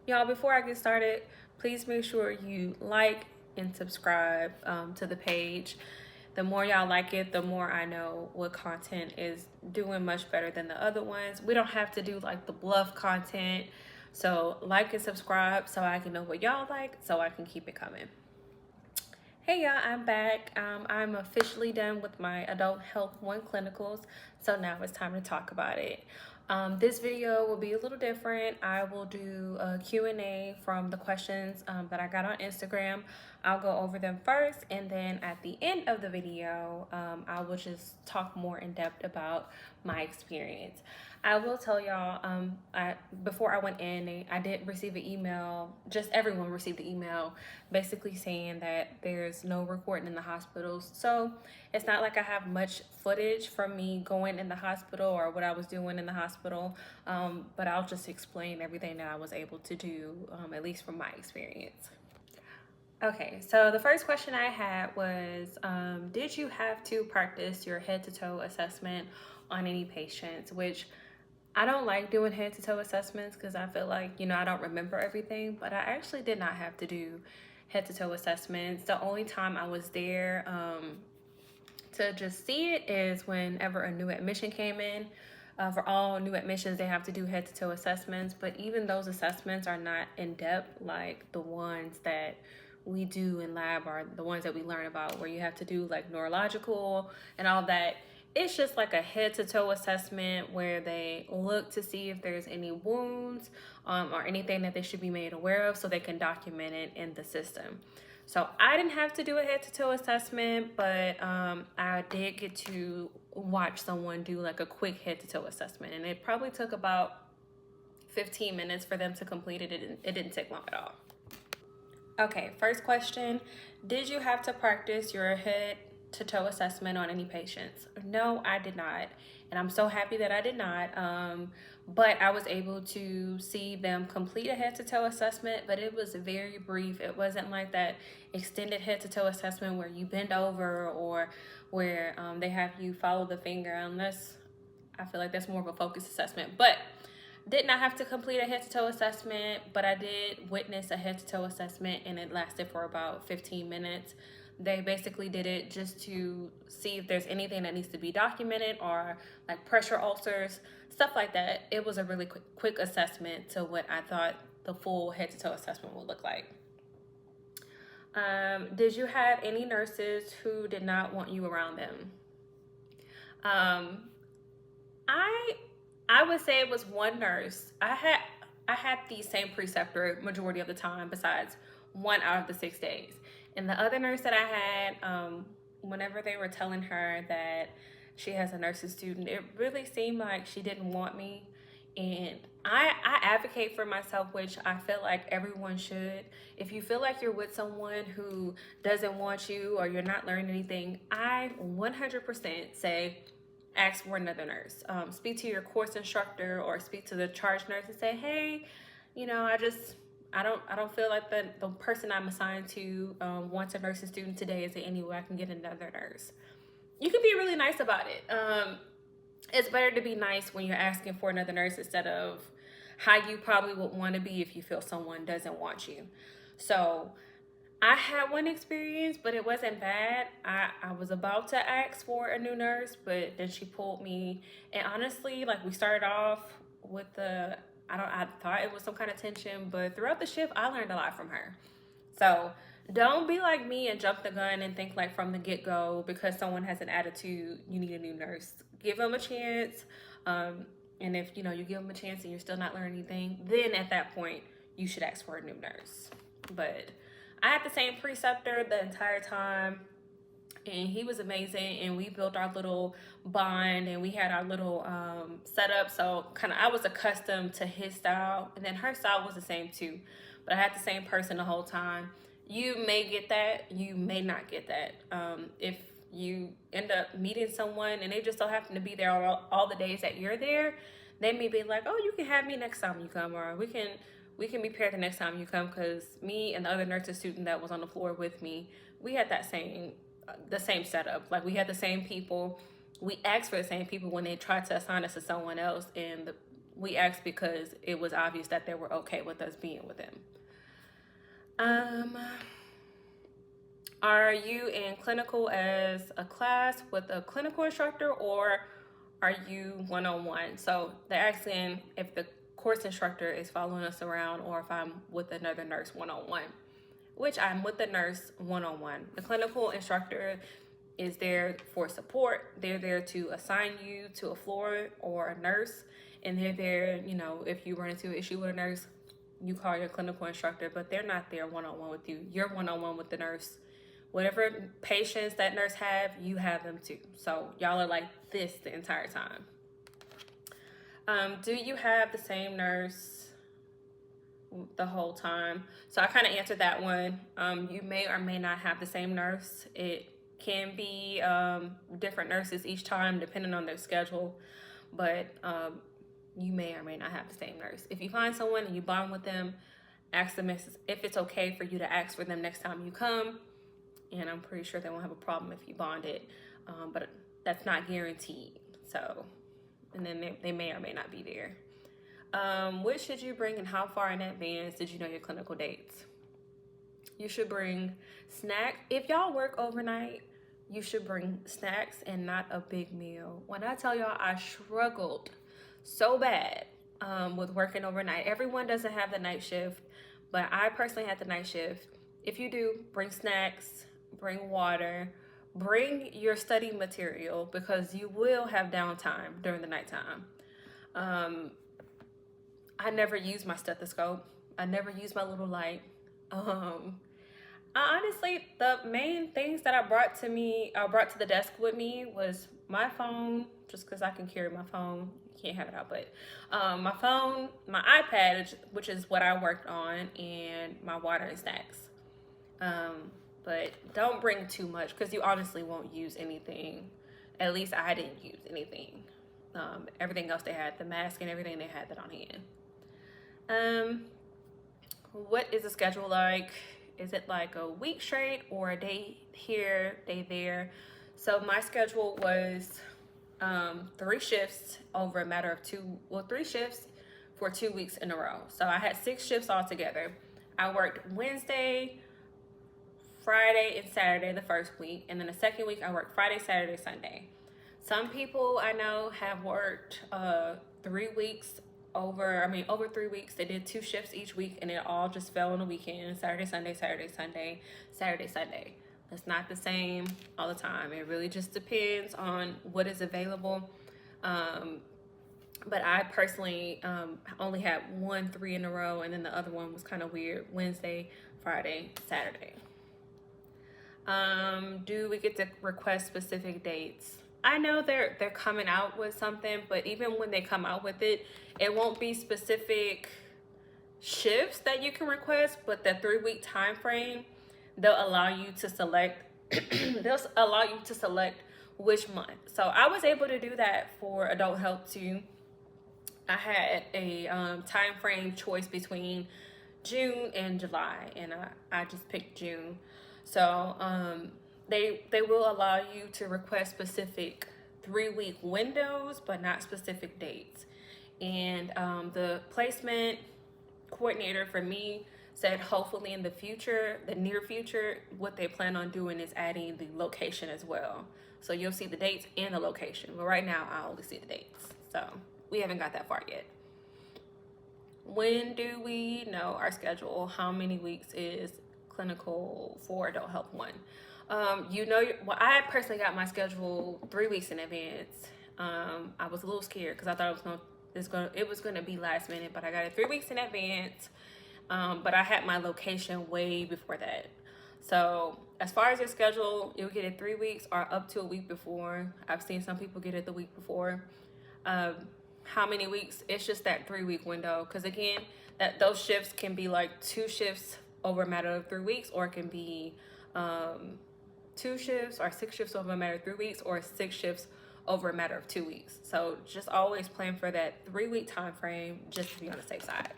Y'all, before I get started, please make sure you like and subscribe to the page. The more y'all like it, the more I know what content is doing much better than the other ones. We don't have to do like the bluff content. So like and subscribe so I can know what y'all like so I can keep it coming. Hey y'all, I'm back. I'm officially done with my Adult Health 1 clinicals, so now it's time to talk about it. This video will be a little different. I will do a Q&A from the questions that I got on Instagram. I'll go over them first, and then at the end of the video, I will just talk more in depth about my experience. I will tell y'all, before I went in, I did receive an email, just everyone received an email, basically saying that there's no recording in the hospitals. So it's not like I have much footage from me going in the hospital or what I was doing in the hospital, but I'll just explain everything that I was able to do, at least from my experience. Okay, so the first question I had was, did you have to practice your head-to-toe assessment on any patients? Which I don't like doing head-to-toe assessments because I feel like, I don't remember everything, but I actually did not have to do head-to-toe assessments. The only time I was there to just see it is whenever a new admission came in. For all new admissions, they have to do head-to-toe assessments, but even those assessments are not in-depth like the ones that we do in lab or the ones that we learn about where you have to do like neurological and all that. It's just like a head-to-toe assessment where they look to see if there's any wounds or anything that they should be made aware of so they can document it in the system. So I didn't have to do a head-to-toe assessment, but I did get to watch someone do like a quick head-to-toe assessment, and it probably took about 15 minutes for them to complete it. It didn't take long at all. Okay, first question, did you have to practice your head-to-toe assessment on any patients? No, I did not, and I'm so happy that I did not. But I was able to see them complete a head-to-toe assessment, but it was very brief. It wasn't like that extended head-to-toe assessment where you bend over or where they have you follow the finger, unless I feel like that's more of a focus assessment. But did not have to complete a head-to-toe assessment, but I did witness a head-to-toe assessment, and it lasted for about 15 minutes. They basically did it just to see if there's anything that needs to be documented or like pressure ulcers, stuff like that. It was a really quick assessment to what I thought the full head-to-toe assessment would look like. Did you have any nurses who did not want you around them? I would say it was one nurse. I had the same preceptor majority of the time besides 1 out of the 6 days. And the other nurse that I had, whenever they were telling her that she has a nursing student, it really seemed like she didn't want me. And I advocate for myself, which I feel like everyone should. If you feel like you're with someone who doesn't want you or you're not learning anything, I 100% say ask for another nurse. Speak to your course instructor or speak to the charge nurse and say, hey, I don't feel like the person I'm assigned to wants a nursing student today. Is there any way I can get another nurse? You can be really nice about it. It's better to be nice when you're asking for another nurse instead of how you probably would want to be if you feel someone doesn't want you. So I had one experience, but it wasn't bad. I was about to ask for a new nurse, but then she pulled me. And honestly, like we started off with I thought it was some kind of tension, but throughout the shift, I learned a lot from her. So don't be like me and jump the gun and think like from the get-go because someone has an attitude, you need a new nurse. Give them a chance. And if, you give them a chance and you're still not learning anything, then at that point, you should ask for a new nurse. But I had the same preceptor the entire time, and he was amazing, and we built our little bond, and we had our little setup, so I was accustomed to his style, and then her style was the same too, but I had the same person the whole time. You may get that, you may not get that. If you end up meeting someone and they just so happen to be there all the days that you're there, they may be like, oh, you can have me next time you come, or we can be paired the next time you come, because me and the other nursing student that was on the floor with me, we had the same setup. Like we had the same people. We asked for the same people when they tried to assign us to someone else, and we asked because it was obvious that they were okay with us being with them. Are you in clinical as a class with a clinical instructor, or are you one-on-one? So they're asking if the course instructor is following us around or if I'm with another nurse one-on-one, which I'm with the nurse one-on-one. The clinical instructor is there for support. They're there to assign you to a floor or a nurse, and they're there, you know, if you run into an issue with a nurse, you call your clinical instructor, but they're not there one-on-one with you. You're one-on-one with the nurse. Whatever patients that nurse have, you have them too. So y'all are like this the entire time. Do you have the same nurse the whole time? So I kind of answered that one. You may or may not have the same nurse. It can be different nurses each time depending on their schedule, but you may or may not have the same nurse. If you find someone and you bond with them, ask them if it's okay for you to ask for them next time you come. And I'm pretty sure they won't have a problem if you bonded, but that's not guaranteed. So, and then they may or may not be there. What should you bring and how far in advance did you know your clinical dates? You should bring snacks. If y'all work overnight, you should bring snacks and not a big meal. When I tell y'all I struggled so bad with working overnight. Everyone doesn't have the night shift, but I personally had the night shift. If you do, bring snacks, bring water, bring your study material because you will have downtime during the nighttime. I never use my stethoscope. I never use my little light. Honestly, the main things that I brought to the desk with me was my phone, just because I can carry my phone. You can't have it out, but my phone, my iPad, which is what I worked on, and my water and snacks. But don't bring too much because you honestly won't use anything. At least I didn't use anything. Everything else they had, the mask and everything, they had that on hand. What is the schedule like? Is it like a week straight or a day here, day there? So my schedule was 3 shifts over a matter of 3 shifts for 2 weeks in a row. So I had 6 shifts altogether. I worked Wednesday, Friday, and Saturday the first week, and then the second week I worked Friday, Saturday, Sunday. Some people I know have worked 3 weeks over 3 weeks. They did 2 shifts each week, and it all just fell on the weekend. Saturday, Sunday, Saturday, Sunday, Saturday, Sunday. It's not the same all the time. It really just depends on what is available. But I personally only had 1 3 in a row, and then the other one was kind of weird. Wednesday, Friday, Saturday. Do we get to request specific dates? I know they're coming out with something, but even when they come out with it, it won't be specific shifts that you can request, but the 3-week time frame, they'll allow you to select which month. So I was able to do that for adult health too. I had a time frame choice between June and July, and I just picked June. So they will allow you to request specific 3-week windows, but not specific dates. And the placement coordinator for me said hopefully in the future, the near future, what they plan on doing is adding the location as well. So you'll see the dates and the location. But right now, I only see the dates. So we haven't got that far yet. When do we know our schedule? How many weeks is clinical for adult health 1? I personally got my schedule 3 weeks in advance. I was a little scared because I thought it was gonna be last minute, but I got it 3 weeks in advance. But I had my location way before that. So as far as your schedule, you'll get it 3 weeks or up to a week before. I've seen some people get it the week before. How many weeks? It's just that 3-week window. Because again, those shifts can be like 2 shifts over a matter of 3 weeks, or it can be 2 shifts or 6 shifts over a matter of 3 weeks, or 6 shifts over a matter of 2 weeks. So just always plan for that 3-week time frame just to be on the safe side.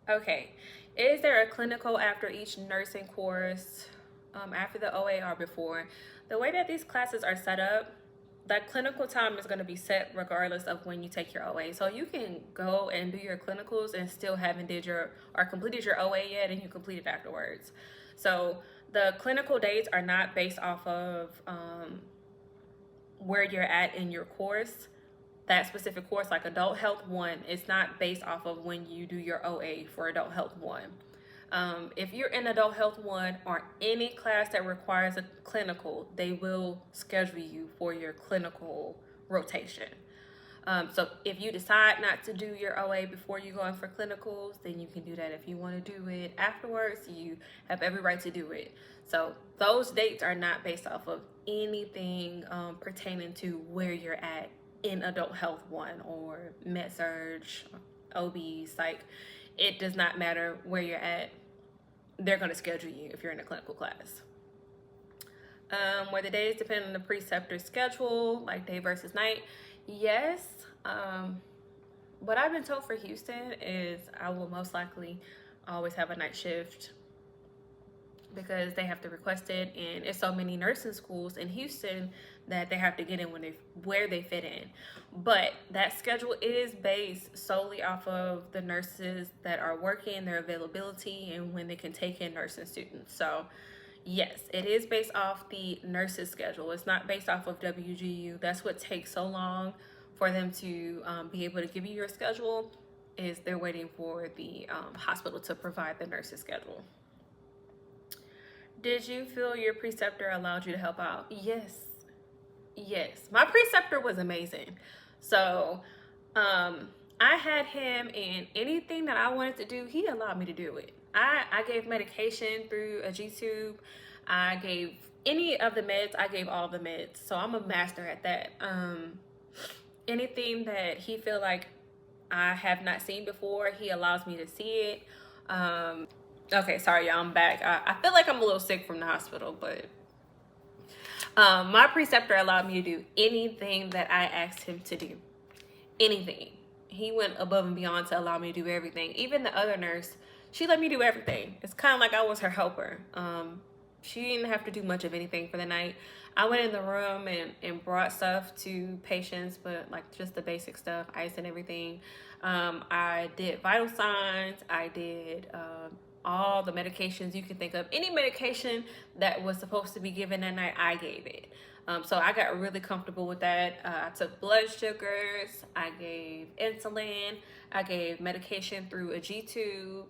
Okay, is there a clinical after each nursing course, after the OA or before? The way that these classes are set up, that clinical time is going to be set regardless of when you take your OA. So you can go and do your clinicals and still haven't did your or completed your OA yet, and you complete it afterwards. So the clinical dates are not based off of where you're at in your course. That specific course, like Adult Health 1, it's not based off of when you do your OA for Adult Health 1. If you're in Adult Health 1 or any class that requires a clinical, they will schedule you for your clinical rotation. So if you decide not to do your OA before you go in for clinicals, then you can do that. If you want to do it afterwards, you have every right to do it. So those dates are not based off of anything pertaining to where you're at in Adult Health 1 or Med-Surg, OB, Psych. It does not matter where you're at. They're going to schedule you if you're in a clinical class. Where the days depend on the preceptor's schedule, like day versus night. Yes. What I've been told for Houston is I will most likely always have a night shift because they have to request it, and it's so many nursing schools in Houston that they have to get in where they fit in. But that schedule is based solely off of the nurses that are working, their availability, and when they can take in nursing students. So yes, it is based off the nurses schedule. It's not based off of WGU. That's what takes so long for them to be able to give you your schedule, is they're waiting for the hospital to provide the nurses schedule. Did you feel your preceptor allowed you to help out? Yes. My preceptor was amazing. So I had him, and anything that I wanted to do, he allowed me to do it. I gave medication through a G-tube. I gave any of the meds. I gave all the meds. So I'm a master at that. Anything that he feel like I have not seen before, he allows me to see it. Okay, sorry, y'all, I'm back. I feel like I'm a little sick from the hospital, but my preceptor allowed me to do anything that I asked him to do. Anything. He went above and beyond to allow me to do everything. Even the other nurse, she let me do everything. It's kind of like I was her helper. She didn't have to do much of anything for the night. I went in the room and brought stuff to patients, but like just the basic stuff, ice and everything. I did vital signs. I did all the medications you can think of. Any medication that was supposed to be given that night, I gave it. So I got really comfortable with that. I took blood sugars. I gave insulin. I gave medication through a G-tube,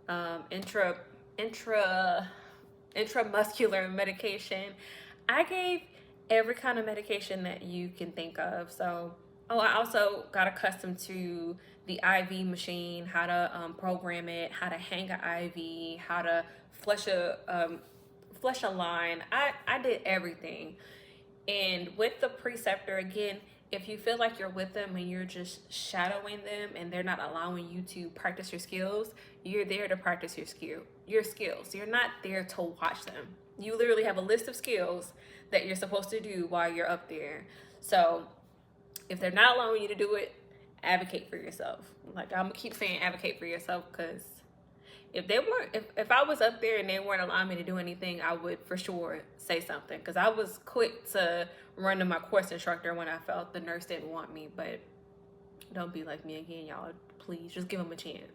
intramuscular medication. I gave every kind of medication that you can think of. So, I also got accustomed to the IV machine, how to program it, how to hang an IV, how to flush a line. I did everything. And with the preceptor, again, if you feel like you're with them and you're just shadowing them and they're not allowing you to practice your skills, you're there to practice your skills. You're not there to watch them. You literally have a list of skills that you're supposed to do while you're up there. So if they're not allowing you to do it, advocate for yourself. Like, I'm gonna keep saying advocate for yourself, because if I was up there and they weren't allowing me to do anything, I would for sure say something, because I was quick to run to my course instructor when I felt the nurse didn't want me. But don't be like me again, y'all. Please just give them a chance.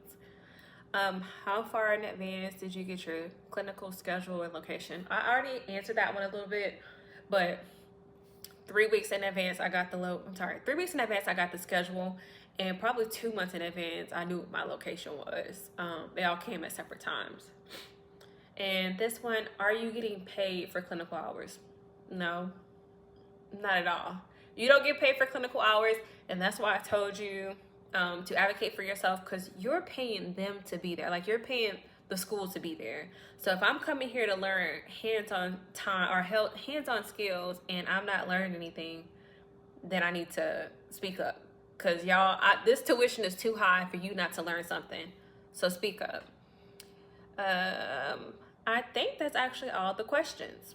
How far in advance did you get your clinical schedule and location? I already answered that one a little bit, but 3 weeks in advance I got 3 weeks in advance I got the schedule, and probably 2 months in advance I knew what my location was. They all came at separate times. And this one, are you getting paid for clinical hours? No, not at all. You don't get paid for clinical hours, and that's why I told you to advocate for yourself, because you're paying them to be there. Like, you're paying the school to be there. So if I'm coming here to learn hands-on time or hands-on skills and I'm not learning anything, then I need to speak up, because y'all, this tuition is too high for you not to learn something. So speak up. I think that's actually all the questions.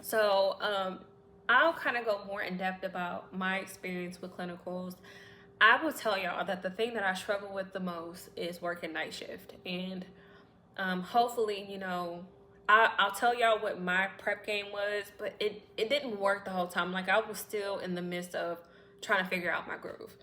So I'll kind of go more in depth about my experience with clinicals. I will tell y'all that the thing that I struggle with the most is working night shift. And hopefully, I'll tell y'all what my prep game was, but it didn't work the whole time. Like, I was still in the midst of trying to figure out my groove.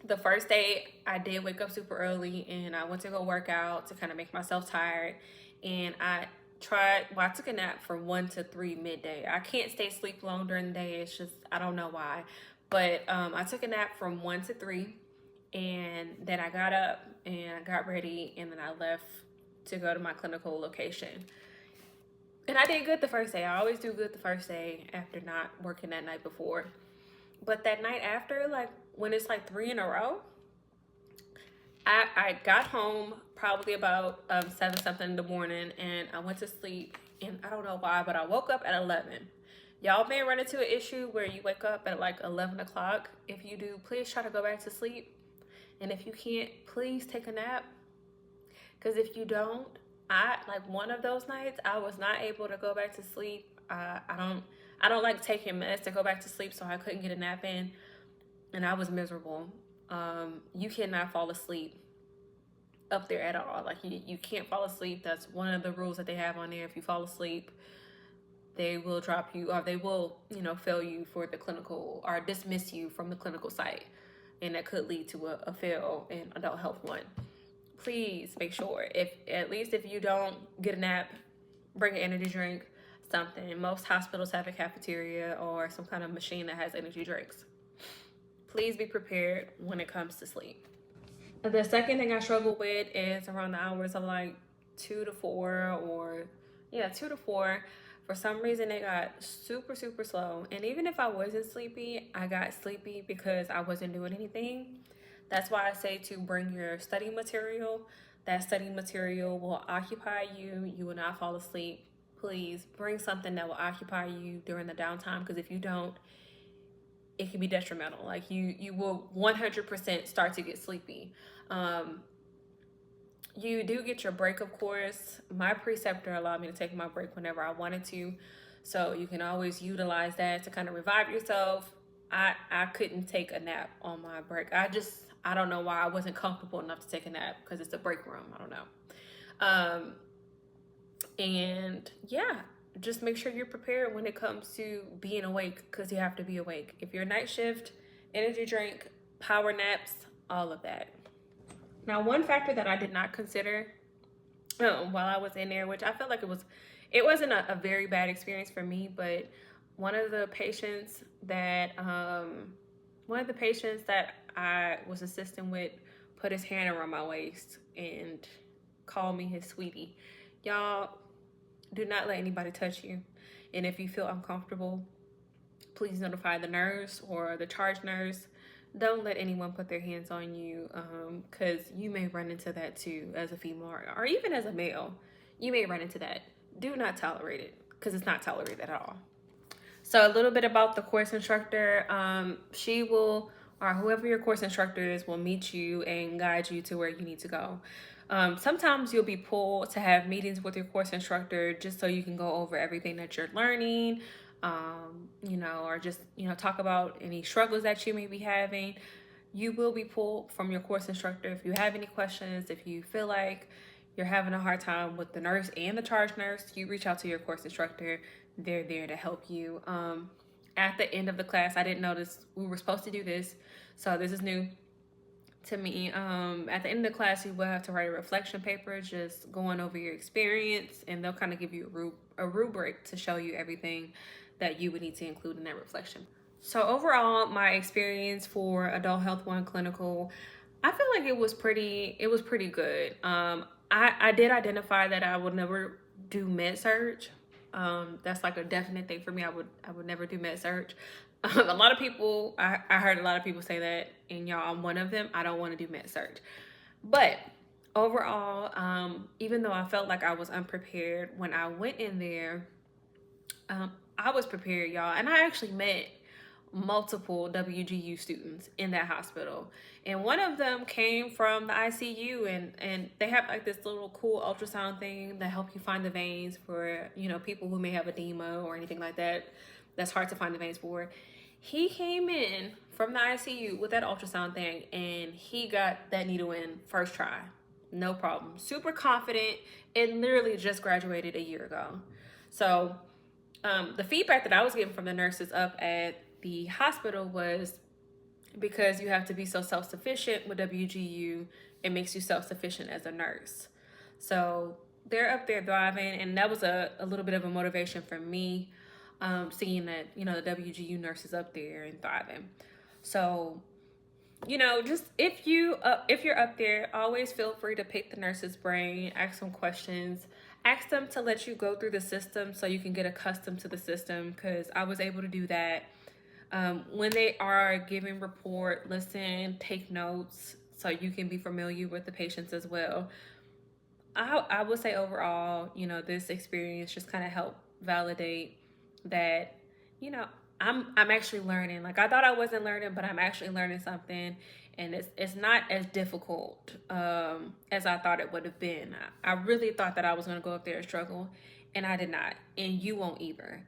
The first day I did wake up super early and I went to go work out to kind of make myself tired. And I took a nap from 1 to 3 midday. I can't stay asleep long during the day. It's just, I don't know why. But I took a nap from 1 to 3, and then I got up and I got ready, and then I left to go to my clinical location. And I did good the first day. I always do good the first day after not working that night before. But that night after, like when it's like 3 in a row, I got home probably about 7 something in the morning, and I went to sleep, and I don't know why, but I woke up at 11. Y'all may run into an issue where you wake up at like 11 o'clock. If you do, please try to go back to sleep. And if you can't, please take a nap. Because if you don't, like one of those nights, I was not able to go back to sleep. I don't like taking meds to go back to sleep, so I couldn't get a nap in, and I was miserable. You cannot fall asleep up there at all. Like, you can't fall asleep. That's one of the rules that they have on there. If you fall asleep, they will drop you, or they will, fail you for the clinical, or dismiss you from the clinical site. And that could lead to a fail in adult health 1. Please make sure, at least if you don't get a nap, bring an energy drink, something. Most hospitals have a cafeteria or some kind of machine that has energy drinks. Please be prepared when it comes to sleep. The second thing I struggle with is around the hours of like 2 to 4, 2 to 4. For some reason, they got super, super slow. And even if I wasn't sleepy, I got sleepy because I wasn't doing anything. That's why I say to bring your study material. That study material will occupy you. You will not fall asleep. Please bring something that will occupy you during the downtime, because if you don't, it can be detrimental. Like, you will 100% start to get sleepy. You do get your break, of course. My preceptor allowed me to take my break whenever I wanted to, so you can always utilize that to kind of revive yourself. I couldn't take a nap on my break. I don't know why I wasn't comfortable enough to take a nap, because it's a break room. I don't know. And yeah, just make sure you're prepared when it comes to being awake, because you have to be awake. If you're night shift, energy drink, power naps, all of that. Now, one factor that I did not consider while I was in there, which I felt like it wasn't a very bad experience for me, but one of the patients that I was assisting with put his hand around my waist and called me his sweetie. Y'all, do not let anybody touch you. And if you feel uncomfortable, please notify the nurse or the charge nurse. Don't let anyone put their hands on you, because you may run into that too as a female, or even as a male. You may run into that. Do not tolerate it, because it's not tolerated at all. So a little bit about the course instructor. She will, or whoever your course instructor is, will meet you and guide you to where you need to go. Sometimes you'll be pulled to have meetings with your course instructor just so you can go over everything that you're learning, or just, talk about any struggles that you may be having. You will be pulled from your course instructor if you have any questions. If you feel like you're having a hard time with the nurse and the charge nurse, you reach out to your course instructor. They're there to help you. At the end of the class, I didn't notice we were supposed to do this, so this is new to me. At the end of the class, you will have to write a reflection paper, just going over your experience, and they'll kind of give you a rubric to show you everything that you would need to include in that reflection. So overall, my experience for Adult Health 1 clinical, I feel like it was pretty good. I did identify that I would never do med surg. That's like a definite thing for me. I would never do med surg. A lot of people, I heard a lot of people say that, and y'all, I'm one of them. I don't want to do med surg. But overall, even though I felt like I was unprepared when I went in there, I was prepared, y'all. And I actually met multiple WGU students in that hospital. And one of them came from the ICU, and they have like this little cool ultrasound thing that help you find the veins for, people who may have edema or anything like that. That's hard to find the veins for. He came in from the ICU with that ultrasound thing, and he got that needle in first try. no problem. Super confident, and literally just graduated a year ago. So the feedback that I was getting from the nurses up at the hospital was, because you have to be so self-sufficient with WGU, it makes you self-sufficient as a nurse. So they're up there thriving, and that was a little bit of a motivation for me, seeing that, you know, the WGU nurses up there and thriving. So, you know, just if you're up there, always feel free to pick the nurse's brain, ask them questions, ask them to let you go through the system so you can get accustomed to the system, because I was able to do that. When they are giving report, listen, take notes so you can be familiar with the patients as well. I would say overall, you know, this experience just kind of helped validate that, you know, I'm actually learning. Like, I thought I wasn't learning, but I'm actually learning something, and it's not as difficult as I thought it would have been. I really thought that I was going to go up there and struggle, and I did not, and you won't either.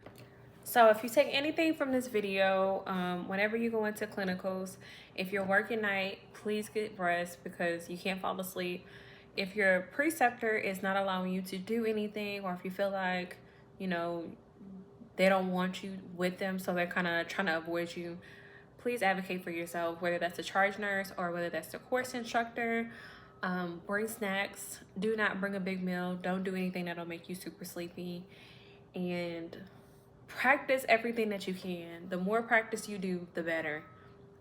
So if you take anything from this video, whenever you go into clinicals, if you're working night, please get rest because you can't fall asleep. If your preceptor is not allowing you to do anything, or if you feel like, you know, they don't want you with them, so they're kind of trying to avoid you, please advocate for yourself, whether that's a charge nurse or whether that's the course instructor. Bring snacks. Do not bring a big meal. Don't do anything that'll make you super sleepy. And practice everything that you can. The more practice you do, the better.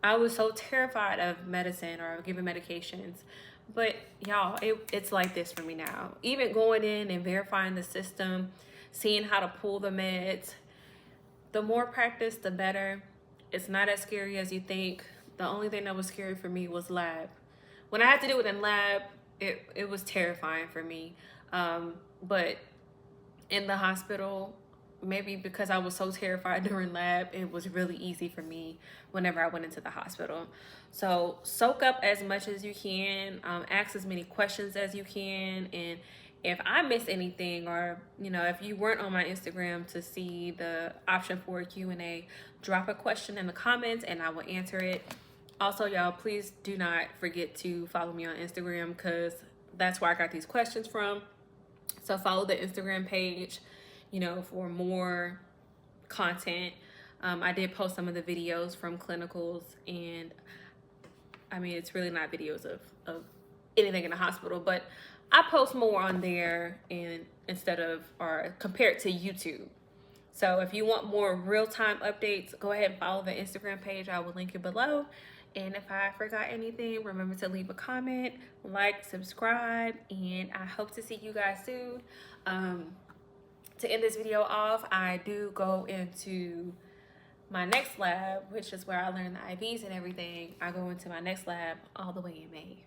I was so terrified of medicine or giving medications, but y'all, it's like this for me now. Even going in and verifying the system, seeing how to pull the meds, the more practice, the better. It's not as scary as you think. The only thing that was scary for me was lab. When I had to do it in lab, it was terrifying for me. But in the hospital, maybe because I was so terrified during lab, it was really easy for me whenever I went into the hospital. So soak up as much as you can, ask as many questions as you can, and if I miss anything, or, you know, if you weren't on my Instagram to see the option for a Q&A, drop a question in the comments and I will answer it. Also, y'all, please do not forget to follow me on Instagram, because that's where I got these questions from. So follow the Instagram page, you know, for more content. I did post some of the videos from clinicals, and I mean, it's really not videos of anything in the hospital, but I post more on there instead of, or compared to YouTube. So if you want more real-time updates, go ahead and follow the Instagram page. I will link it below. And if I forgot anything, remember to leave a comment, like, subscribe, and I hope to see you guys soon. To end this video off, I do go into my next lab, which is where I learn the IVs and everything. I go into my next lab all the way in May.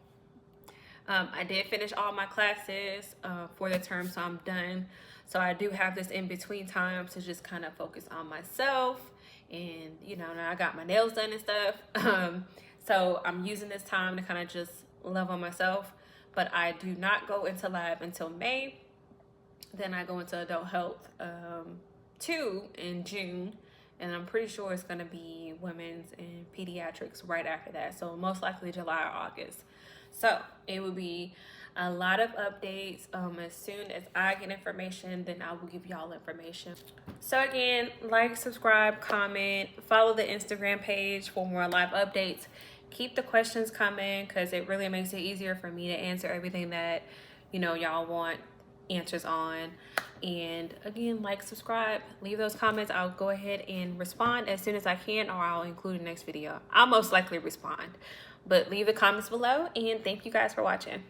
I did finish all my classes for the term, so I'm done. So I do have this in between time to just kind of focus on myself, and, you know, now I got my nails done and stuff. So I'm using this time to kind of just love on myself. But I do not go into lab until May. Then I go into adult health 2 in June, and I'm pretty sure it's going to be women's and pediatrics right after that. So most likely July or August. So it will be a lot of updates. As soon as I get information, then I will give y'all information. So again, like, subscribe, comment, follow the Instagram page for more live updates. Keep the questions coming, because it really makes it easier for me to answer everything that, you know, y'all want answers on. And again, like, subscribe, leave those comments. I'll go ahead and respond as soon as I can, or I'll include the next video. I'll most likely respond, but leave the comments below, and thank you guys for watching.